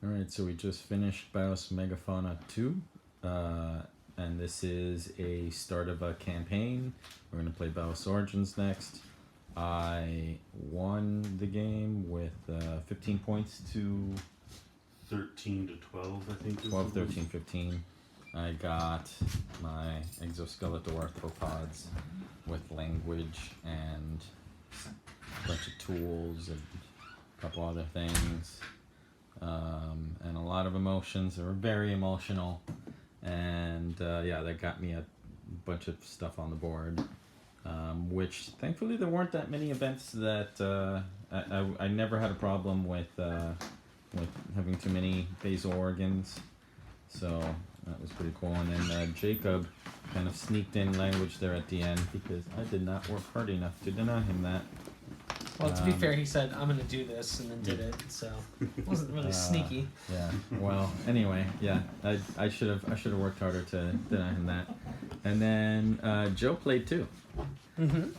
Alright, so we just finished Bios Megafauna 2. And this is a start of a campaign. We're going to play Bios Origins next. I won the game with 15 points to 13 to 12, I think. 12, 13, 15. I got my exoskeletal arthropods with language and a bunch of tools and a couple other things. And a lot of emotions. They were very emotional. And that got me a bunch of stuff on the board. Which thankfully there weren't that many events that I never had a problem with having too many basal organs. So that was pretty cool. And then Jacob kind of sneaked in language there at the end because I did not work hard enough to deny him that. Well, to be fair, he said, I'm going to do this, and then did it, so it wasn't really sneaky. Yeah, well, anyway, yeah, I should have worked harder to deny him that. And then Joe played too. Mm-hmm.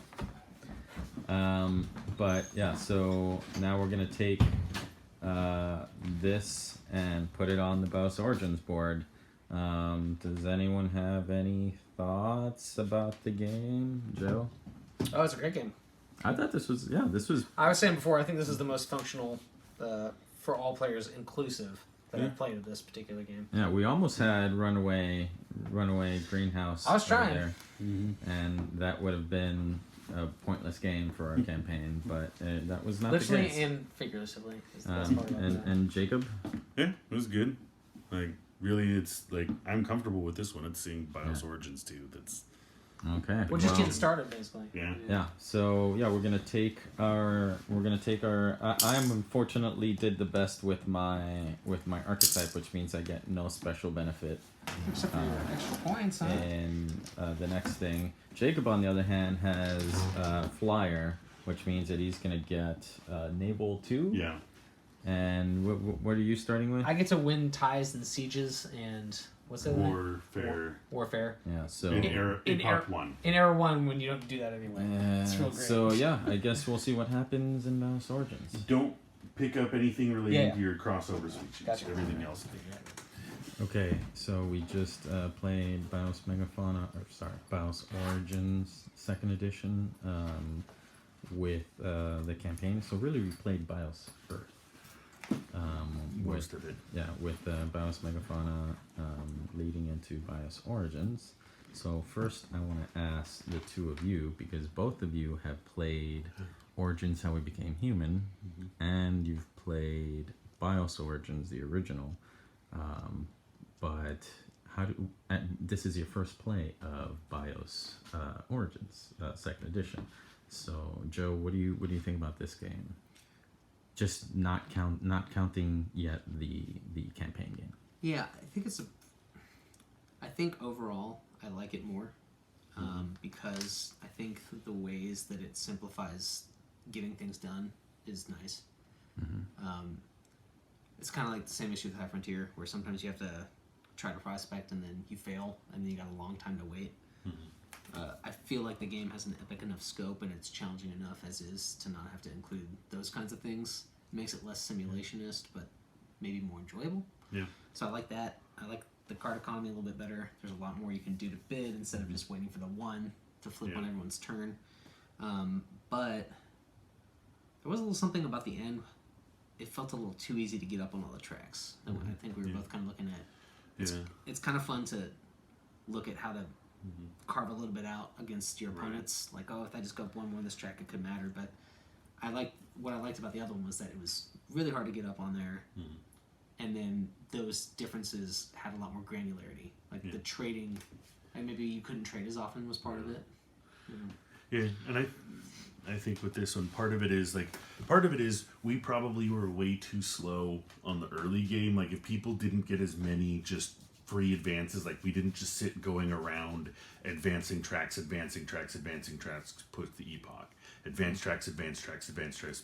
But yeah, so now we're going to take this and put it on the Bios Origins board. Does anyone have any thoughts about the game? Joe? Oh, it's a great game. I thought this was. I was saying before, I think this is the most functional for all players inclusive that I've played of this particular game. Yeah, we almost had Runaway Greenhouse. I was trying. There, and that would have been a pointless game for our campaign, but that was not literally the case. and figuratively. Is the best part about that. And Jacob? Yeah, it was good. Like, really, it's like, I'm comfortable with this one. It's seeing Bios Origins too. That's okay. We're just getting started, basically. Yeah. So we're gonna take our. I unfortunately did the best with my archetype, which means I get no special benefit. Except for your extra points, huh? And the next thing, Jacob, on the other hand, has Flyer, which means that he's gonna get Naval 2. Yeah. And what are you starting with? I get to win ties and sieges and what's that? Warfare. Yeah. So in Epoch 1. In Era 1, when you don't do that anyway. It's real great. So yeah, I guess we'll see what happens in Bios Origins. Don't pick up anything related to your crossover speeches. Gotcha. Everything else. Okay, so we just played Bios Origins 2nd edition with the campaign. So really we played Bios Earth. Most of it. Yeah, with Bios Megafauna leading into Bios Origins. So first I want to ask the two of you, because both of you have played Origins How We Became Human, and you've played Bios Origins, the original. But this is your first play of Bios Origins 2nd edition. So Joe, what do you think about this game? Just not counting yet the campaign game. Yeah, I think overall I like it more because I think the ways that it simplifies getting things done is nice. It's kind of like the same issue with High Frontier, where sometimes you have to try to prospect and then you fail and then you got a long time to wait. I feel like the game has an epic enough scope and it's challenging enough as is to not have to include those kinds of things. It makes it less simulationist, but maybe more enjoyable. Yeah. So I like that. I like the card economy a little bit better. There's a lot more you can do to bid instead of just waiting for the one to flip on everyone's turn. But there was a little something about the end. It felt a little too easy to get up on all the tracks. And I think we were both kind of looking at it's kind of fun to look at how to carve a little bit out against your opponents. Like, oh, if I just go up one more on this track, it could matter. But what I liked about the other one was that it was really hard to get up on there. And then those differences had a lot more granularity. Like the trading, and maybe you couldn't trade as often was part of it. Yeah, and I think with this one, part of it is we probably were way too slow on the early game. Like, if people didn't get as many just free advances, like we didn't just sit going around advancing tracks, push the epoch. Advanced tracks,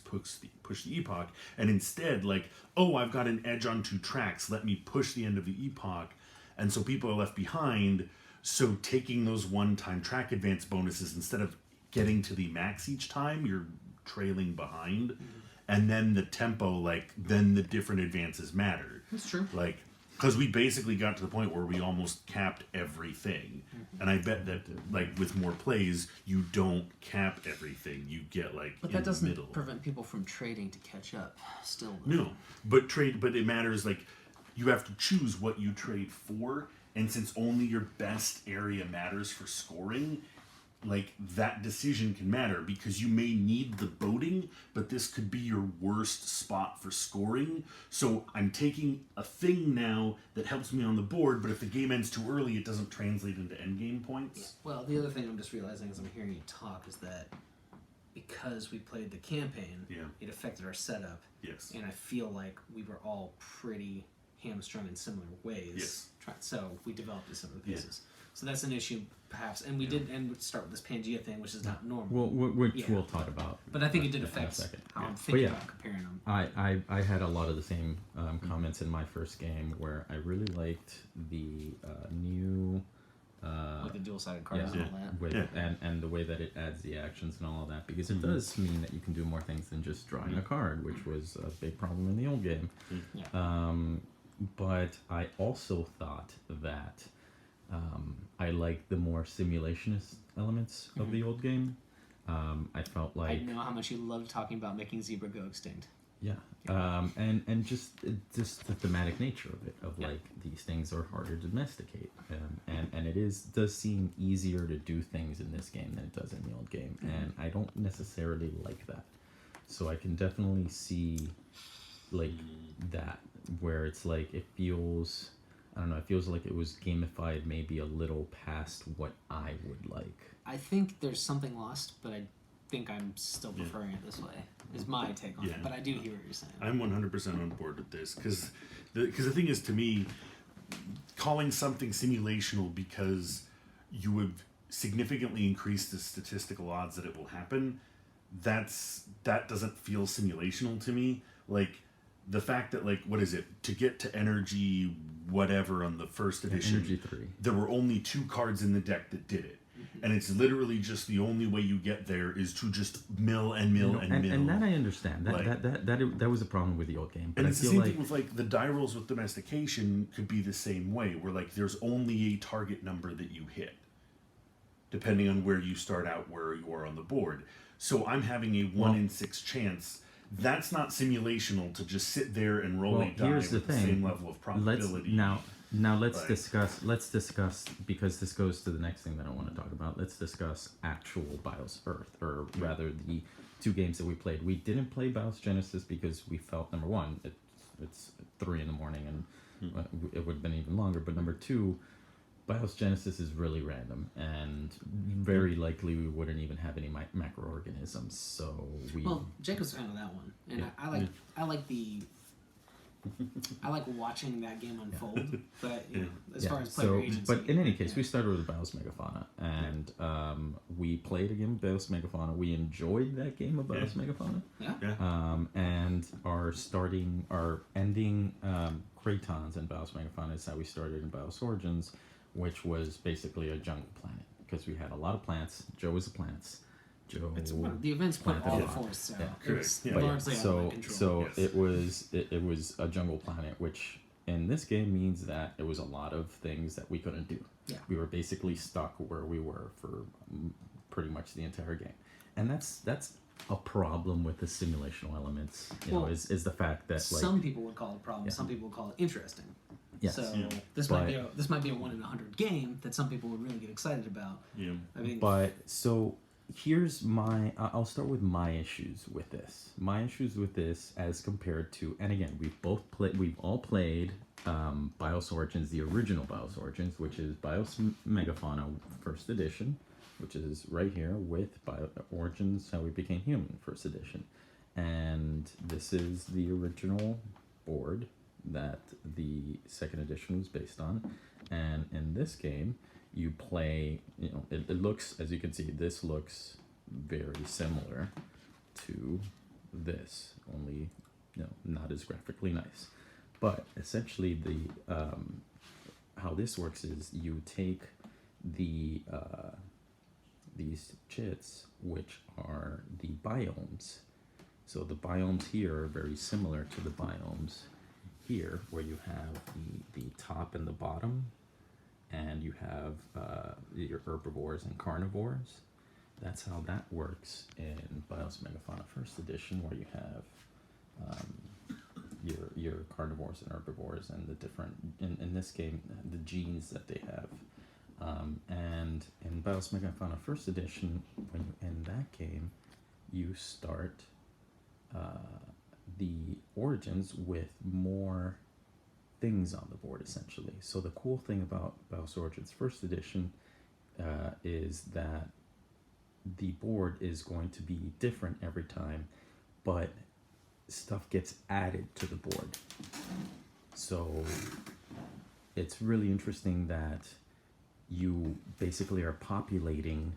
push the epoch. And instead, like, oh, I've got an edge on 2 tracks, let me push the end of the epoch. And so people are left behind. So taking those one-time track advance bonuses, instead of getting to the max each time, you're trailing behind. and then the tempo, like then the different advances matter. That's true. Like, because we basically got to the point where we almost capped everything, and I bet that like with more plays, you don't cap everything. You get like But in that the doesn't middle. prevent people from trading to catch up. Still, No, but it matters. Like, you have to choose what you trade for, and since only your best area matters for scoring, like that decision can matter because you may need the boating, but this could be your worst spot for scoring. So I'm taking a thing now that helps me on the board, but if the game ends too early, it doesn't translate into endgame points. Well, the other thing I'm just realizing as I'm hearing you talk is that because we played the campaign, Yeah. it affected our setup, Yes. and I feel like we were all pretty hamstrung in similar ways. Yes. So we developed in similar Yeah. pieces. So that's an issue, perhaps. And we did and start with this Pangea thing, which is not normal. Well, which Yeah. we'll talk about. But I think it did in a affect second. how I'm But thinking yeah, about comparing them. I had a lot of the same comments in my first game where I really liked the new With the dual-sided cards yeah, and all that. with Yeah. and the way that it adds the actions and all of that, because it does mean that you can do more things than just drawing a card, which was a big problem in the old game. Yeah. But I also thought that I liked the more simulationist elements of the old game. I felt I like know how much you loved talking about making zebra go extinct. yeah, and just the thematic nature of it, of Yeah. like these things are harder to domesticate, and it does seem easier to do things in this game than it does in the old game, and I don't necessarily like that. So I can definitely see like that where it's like it feels, I don't know, it feels like it was gamified maybe a little past what I would like. I think there's something lost, but I think I'm still preferring it this way. Is my take on Yeah. it. But I do hear what you're saying. I'm 100% on board with this because the thing is, to me, calling something simulational because you have significantly increased the statistical odds that it will happen, that doesn't feel simulational to me. Like the fact that, like, what is it, to get to energy whatever on the first edition, Energy 3. there were only 2 cards in the deck that did it. And it's literally just the only way you get there is to just mill and mill and mill. And that I understand. That, Like- that was a problem with the old game. But And I it's the feel same like thing with like the die rolls with domestication could be the same way, where like there's only a target number that you hit, depending on where you start out, where you are on the board. So I'm having a 1 in 6 chance. That's not simulational to just sit there and roll a die here's with the the thing. same level of probability. Let's Like- discuss because this goes to the next thing that I want to talk about. Let's discuss actual Bios Earth, or rather the 2 games that we played. We didn't play Bios Genesis because we felt, number one, it's 3 in the morning and it would have been even longer. But number 2, Bios Genesis is really random, and very likely we wouldn't even have any macroorganisms. So we Well, Jacob's a fan of that one, and Yeah. I like the. I like watching that game unfold, but you know, as far as player agency. But in any case, we started with Bios Megafauna, and we played a game of Bios Megafauna. We enjoyed that game of Bios Megafauna, yeah. and our ending Cratons and Bios Megafauna is how we started in Bios Origins, which was basically a jungle planet because we had a lot of plants. Joe was the plants. Joe. The events put planted all a the lot. forests out. Yeah. It was Yeah. But yeah, largely out of my control. so Yes. it was a jungle planet, which in this game means that it was a lot of things that we couldn't do. Yeah. We were basically stuck where we were for pretty much the entire game, and that's a problem with the simulational elements. You know, Well, is the fact that like some people would call it a problem. Yeah. Some people would call it interesting. yes, So Yeah. this But- might be a 1 in 100 game that some people would really get excited about. Yeah. I mean, But so I'll start with my issues with this. My issues with this as compared to, and again, we've all played Bios Origins, the original Bios Origins, which is Bios Megafauna first edition, which is right here with Bios Origins How We Became Human first edition. And this is the original board that the second edition was based on. And in this game, you play, you know, it looks, as you can see, this looks very similar to this, only, you know, not as graphically nice. But essentially how this works is you take these chits, which are the biomes. So the biomes here are very similar to the biomes here, where you have the top and the bottom, and you have your herbivores and carnivores. That's how that works in Biomes Megafauna First Edition, where you have your carnivores and herbivores and the different, in this game, the genes that they have. And in Biomes Megafauna First Edition, when you end that game, you start the origins with more things on the board, essentially. So the cool thing about Biomes Origins First Edition is that the board is going to be different every time, but stuff gets added to the board. So it's really interesting that you basically are populating,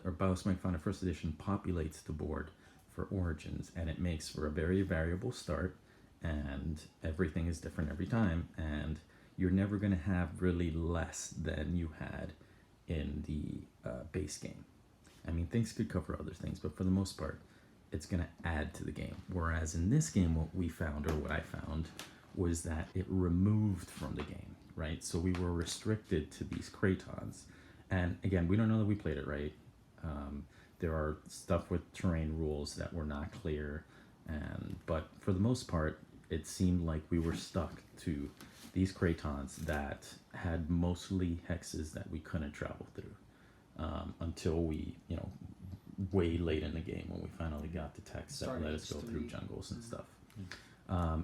or Biomes Megafauna First Edition populates the board for Origins, and it makes for a very variable start, and everything is different every time, and you're never going to have really less than you had in the base game. I mean, things could cover other things, but for the most part, it's going to add to the game. Whereas in this game, what we found, or what I found, was that it removed from the game, right? So we were restricted to these Cratons. And again, we don't know that we played it right. There are stuff with terrain rules that were not clear. But for the most part, it seemed like we were stuck to these Cratons that had mostly hexes that we couldn't travel through. Until we, way late in the game when we finally got the text that let us go through jungles and stuff.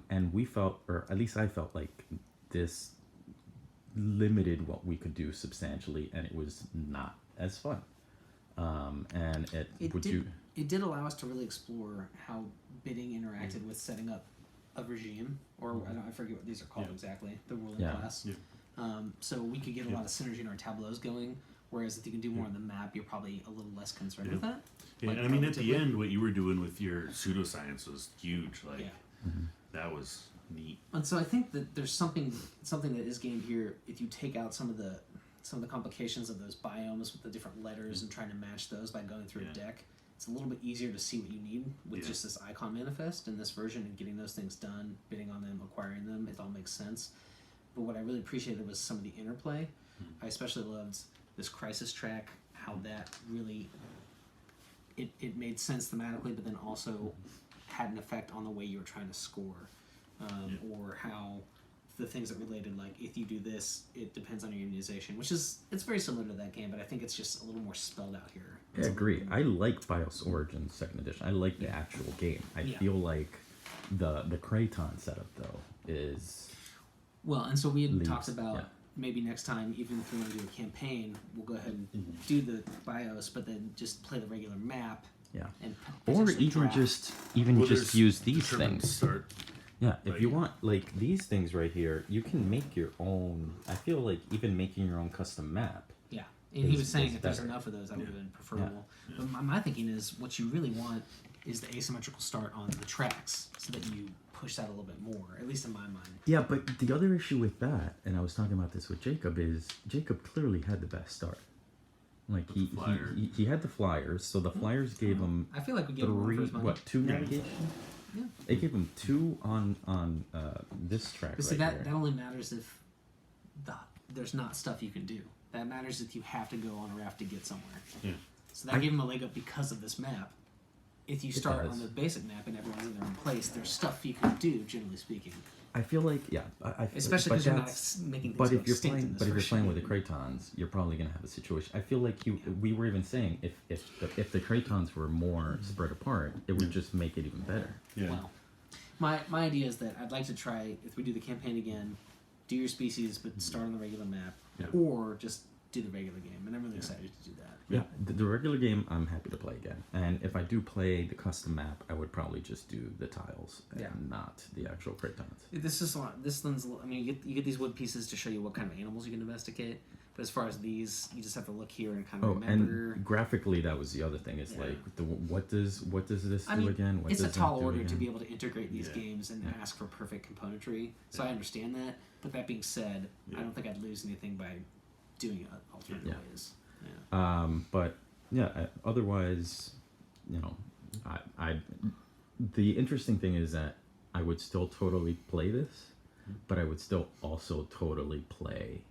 And we felt, or at least I felt, like this limited what we could do substantially, and it was not as fun. And it did allow us to really explore how bidding interacted with setting up a regime, or I forget what these are called exactly, the ruling class. So we could get a lot of synergy in our tableaus going. Whereas if you can do more on the map, you're probably a little less concerned with that. Yeah, and I mean, at the end, what you were doing with your pseudoscience was huge. Like, that was neat. And so I think that there's something that is gained here if you take out some of the complications of those biomes with the different letters and trying to match those by going through a deck. It's a little bit easier to see what you need with just this icon manifest in this version, and getting those things done, bidding on them, acquiring them. It all makes sense. But what I really appreciated was some of the interplay. I especially loved this crisis track, how that really it made sense thematically, but then also had an effect on the way you were trying to score, or how the things that related, like if you do this, it depends on your immunization, which is, it's very similar to that game, but I think it's just a little more spelled out here. I agree. I like Biomes Origins Second Edition. I like the actual game. I feel like the Craton setup though is well, and so we had talked about. Maybe next time, even if we want to do a campaign, we'll go ahead and do the BIOS, but then just play the regular map. Yeah. And or even draft. just use these things. Start. Yeah, if you want, like these things right here, you can make your own. I feel like even making your own custom map. Yeah, and he was saying is if there's better. enough of those, that would have been preferable. But my thinking is, what you really want is the asymmetrical start on the tracks, so that you push that a little bit more, at least in my mind. Yeah, but the other issue with that, and I was talking about this with Jacob, is Jacob clearly had the best start. Like he had the flyers, so the flyers gave him. I feel like we gave him one for his money. Two navigation? Yeah. They gave him 2 on this track. But see, right that only matters if there's not stuff you can do. That matters if you have to go on a raft to get somewhere. Yeah. So that gave him a leg up because of this map. If you start on the basic map and everyone's in their own place, there's stuff you can do, generally speaking. I feel like, especially because you're not making things but go if you're extinct playing, in this but if you're version. playing with the Cratons, you're probably gonna have a situation. I feel like we were even saying if the Cratons were more spread apart, it would just make it even better. Yeah. Well, my idea is that I'd like to try, if we do the campaign again, do your species, but start on the regular map, or just do the regular game. And I'm really excited to do that. Yeah, the regular game I'm happy to play again. And if I do play the custom map, I would probably just do the tiles and not the actual Cratons. This is a lot. This one's. I mean, you get these wood pieces to show you what kind of animals you can domesticate. But as far as these, you just have to look here and kind of remember. And graphically, that was the other thing. Is like what does this do again? What it's a does tall that do order again? to be able to integrate these games and ask for perfect componentry. So I understand that. But that being said, I don't think I'd lose anything by doing it alternative ways. Yeah. But otherwise, I the interesting thing is that I would still totally play this, but I would still also totally play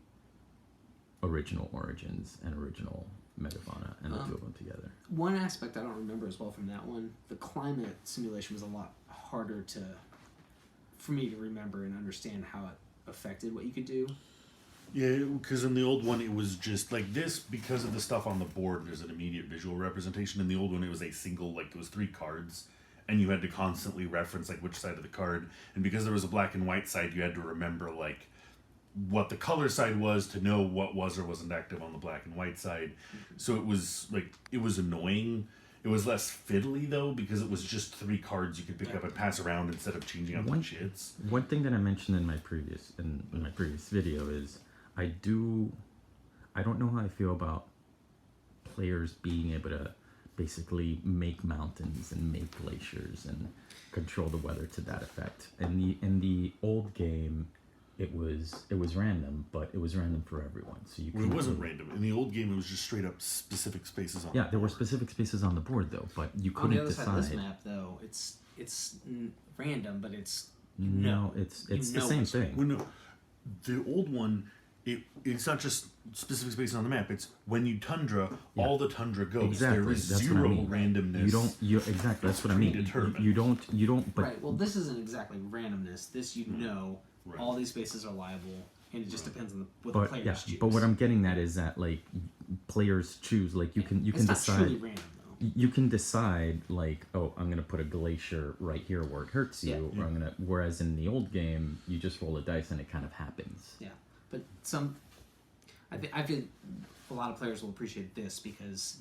original Origins and original Megafauna and the two of them together. One aspect I don't remember as well from that one, the climate simulation was a lot harder for me to remember and understand how it affected what you could do. Yeah, because in the old one it was just like this, because of the stuff on the board there's an immediate visual representation. In the old one it was a single, like, it was 3 cards, and you had to constantly reference like which side of the card, and because there was a black and white side you had to remember like what the color side was to know what was or wasn't active on the black and white side. So it was like, it was annoying. It was less fiddly though, because it was just 3 cards you could pick up and pass around instead of changing out the chits. One thing that I mentioned in my previous video is I don't know how I feel about players being able to basically make mountains and make glaciers and control the weather to that effect. In the old game, it was random, but it was random for everyone. So you. Well, it wasn't random. In the old game, it was just straight up specific spaces on. Yeah, there were specific spaces on the board though, but you couldn't on the other decide. side of this map, though, it's random, but it's No, it's the same thing. Well, no, the old one, it's not just specific spaces on the map. It's when you tundra, all the tundra goes. Exactly. There is That's what I 0 mean. randomness. Exactly. That's what I mean. predetermined. You don't. But right. Well, this isn't exactly randomness. This Right. all these spaces are liable, and it just depends on what the players choose. But what I'm getting at is that like players choose. Like you can it's not decide. truly random though. You can decide like, oh, I'm gonna put a glacier right here where it hurts you, or I'm gonna. Whereas in the old game, you just roll a dice and it kind of happens. Yeah, but I feel a lot of players will appreciate this because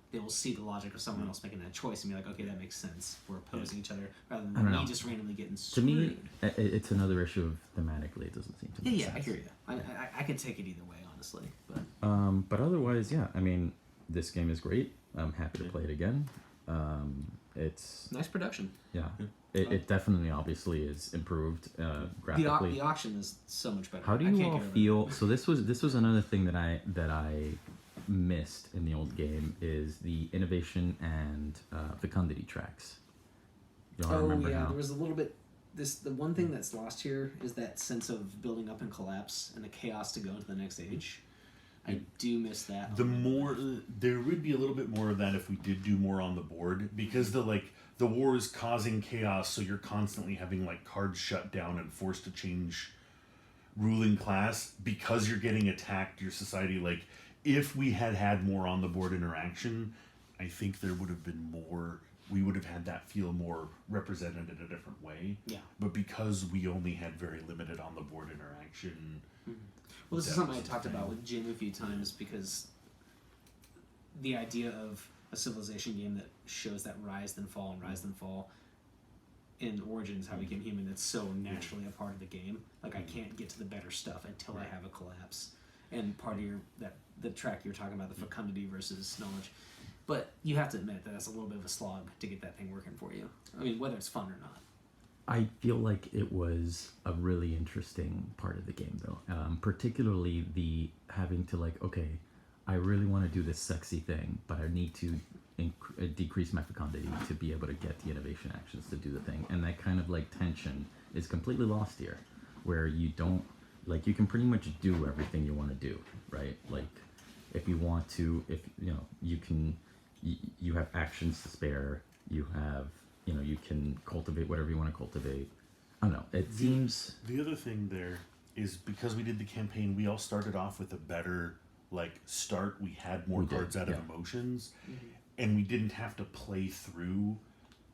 they will see the logic of someone else making that choice and be like, okay, that makes sense. We're opposing each other rather I than don't me know. just randomly getting To screwed. me, it's another issue of thematically. It doesn't seem to make Yeah, sense. I hear you. I could take it either way, honestly. But But otherwise, yeah. I mean, this game is great. I'm happy to play it again. It's nice production. yeah. It definitely, obviously, is improved graphically. The auction is so much better. How do I you can't all get over feel? So this was another thing that I missed in the old game is the innovation and fecundity tracks. Y'all that. Oh remember yeah, how? there was a little bit. The one thing that's lost here is that sense of building up and collapse and the chaos to go into the next age. I do miss that. The more there would be a little bit more of that if we did do more on the board, because the war is causing chaos, so you're constantly having like cards shut down and forced to change ruling class because you're getting attacked. Your society, like, if we had more on the board interaction, I think there would have been more. We would have had that feel more represented in a different way. Yeah. But because we only had very limited on the board interaction. Well, this is That something I was the talked thing. about with Jim a few times because the idea of a civilization game that shows that rise then fall and rise then fall in Origins, how we became human, that's so naturally a part of the game. Like, I can't get to the better stuff until I have a collapse. And part of the track you're talking about, the fecundity versus knowledge. But you have to admit that that's a little bit of a slog to get that thing working for you. I mean, whether it's fun or not. I feel like it was a really interesting part of the game, though. Particularly the having to like, okay, I really want to do this sexy thing, but I need to decrease my fecundity to be able to get the innovation actions to do the thing. And that kind of like tension is completely lost here, where you don't like you can pretty much do everything you want to do, right? Like if you want to, if you know, you can, you have actions to spare. You have. You know, you can cultivate whatever you want to cultivate. I don't know. It seems... The other thing there is because we did the campaign, we all started off with a better, like, start. We had more cards out of emotions. And we didn't have to play through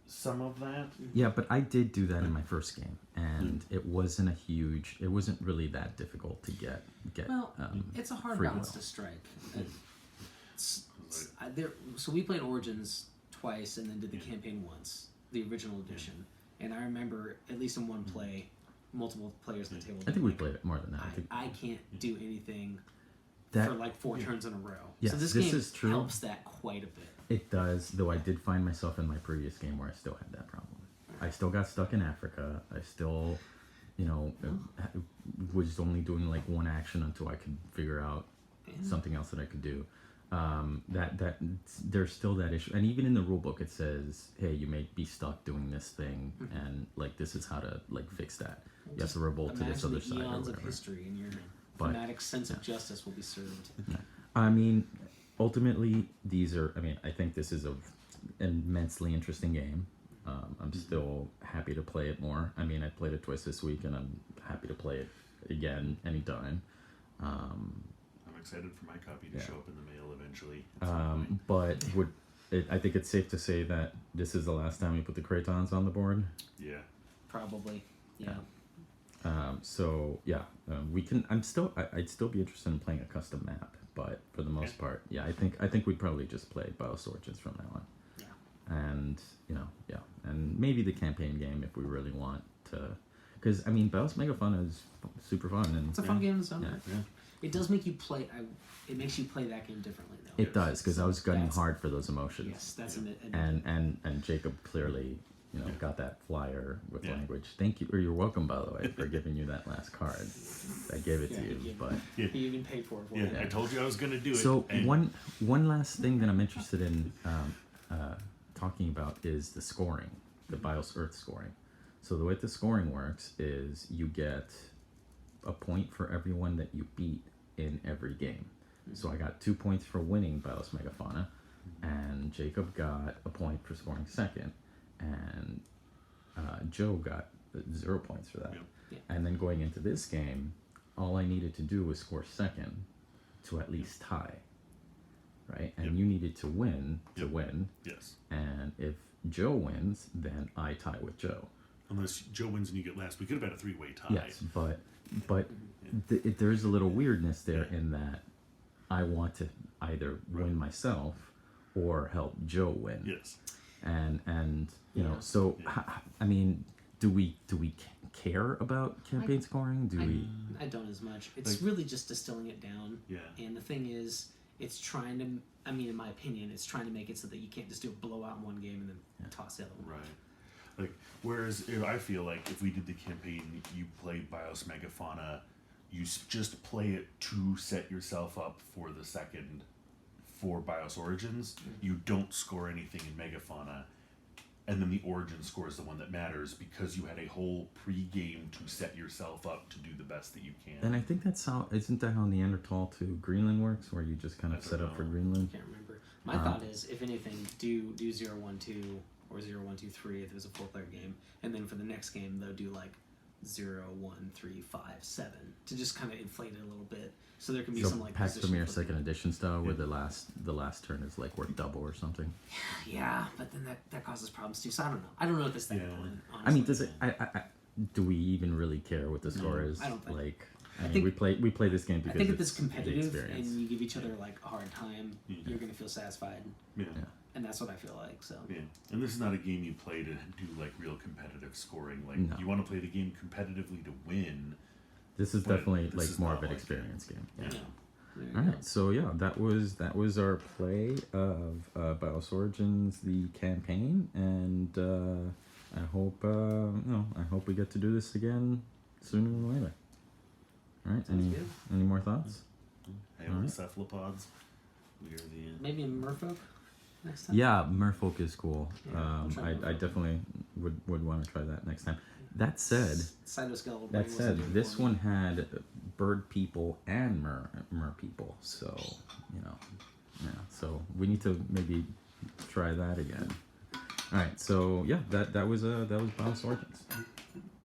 some of that. Yeah, but I did do that in my first game. And it wasn't it wasn't really that difficult to get Well, it's a hard free balance will. to strike. So we played Origins twice and then did the campaign once, the original edition. And I remember, at least in one play, multiple players at the table. I think we played it more than that. I can't do anything That- for like 4 turns in a row. Yes, so this this game is true. helps that quite a bit. It does, though I did find myself in my previous game where I still had that problem. I still got stuck in Africa. I still, you know, was only doing like one action until I could figure out something else that I could do. that there's still that issue, and even in the rule book it says, hey, you may be stuck doing this thing, and like this is how to like fix that. You have to revolt to this Imagine other the side or eons of whatever. history, and your But- fanatic sense of justice will be served. I mean, ultimately, these are. I mean, I think this is an immensely interesting game. I'm still happy to play it more. I mean, I played it twice this week, and I'm happy to play it again anytime. I'm excited for my copy to Yeah. show up in the mail eventually. at some point. But I think it's safe to say that this is the last time we put the Craytons on the board. Yeah. Probably. Yeah. So yeah, we can. I'd still be interested in playing a custom map, but for the most part, yeah, I think we'd probably just play Biomes Origins from now on. Yeah. And and maybe the campaign game if we really want to, because I mean, Biomes Megafauna is super fun, and It's a fun game in its own Yeah. right. Yeah. It does make you play. It makes you play that game differently, though. it does, because I was gunning That's- hard for those emotions. Yes, that's an And Jacob clearly, Yeah. got that flyer with Yeah. language. Thank you, or you're welcome, by the way, for giving you that last card. I gave it to Yeah, you, he gave but Yeah. He even paid for it. For Yeah, you. I told you I was gonna do it. so and one last thing that I'm interested in talking about is the scoring, the BIOS Earth scoring. So the way the scoring works is you get a point for everyone that you beat in every game. So I got 2 points for winning BIOS Megafauna, and Jacob got a point for scoring second, and Joe got 0 points for that. Yep. Yeah. And then going into this game, all I needed to do was score second to at least tie, right? And Yep. you needed to win to Yep. win, yes, and if Joe wins, then I tie with Joe. unless Joe wins and you get last, we could have had a 3-way tie. Yes, but there is a little weirdness there in that I want to either win myself or help Joe win. Yes. And you know, Yeah. so Yeah. I mean, do we care about campaign scoring? Do we? I don't as much. It's Like- really just distilling it down. Yeah. And the thing is, it's trying to. I mean, in my opinion, it's trying to make it so that you can't just do a blowout in one game and then toss the other one. Right. Like, whereas I feel like if we did the campaign, you play Biomes Megafauna, you just play it to set yourself up for the second for Biomes Origins. You don't score anything in Megafauna, and then the Origin score is the one that matters because you had a whole pre-game to set yourself up to do the best that you can. And I think that's how. Isn't that how Neanderthal to Greenland works, where you just kind I of don't set up for know. Greenland? I can't remember. My thought is, if anything, do 0, 1, 2 or 0, 1, 2, 3 if it was a 4-player game, and then for the next game they'll do like 0, 1, 3, 5, 7 to just kind of inflate it a little bit, so there can be So some like Pax position Premier flipping. second edition style, where the last turn is like worth double or something. Yeah, but then that causes problems too. So I don't know. I don't know if it's that Yeah. important. Honestly. I mean, does it? Do we even really care what the score is? I don't think- Like, I I mean, think- we play this game I because think if it's it's competitive the and experience. you give each other like a hard time, Yeah. you're gonna feel satisfied, yeah. and that's what I feel like. So Yeah, and this is not a game you play to do like real competitive scoring. Like No. you want to play the game competitively to win. This is But definitely this like is more not of an like experience game. Yeah. yeah. There you All go. right, so yeah, that was our play of Biomes Origins, the campaign, and I hope I hope we get to do this again sooner than later. All right, Sounds good. any more thoughts? Hail Alright. the cephalopods. We are the Maybe in Merfolk next time. Yeah, Merfolk is cool. Yeah, we'll try I Merfolk. definitely would want to try that next time. That said, Cytoskeletal. that said, this one had bird people and mer people, so so we need to maybe try that again. All right, so yeah, that was Biomes Origins.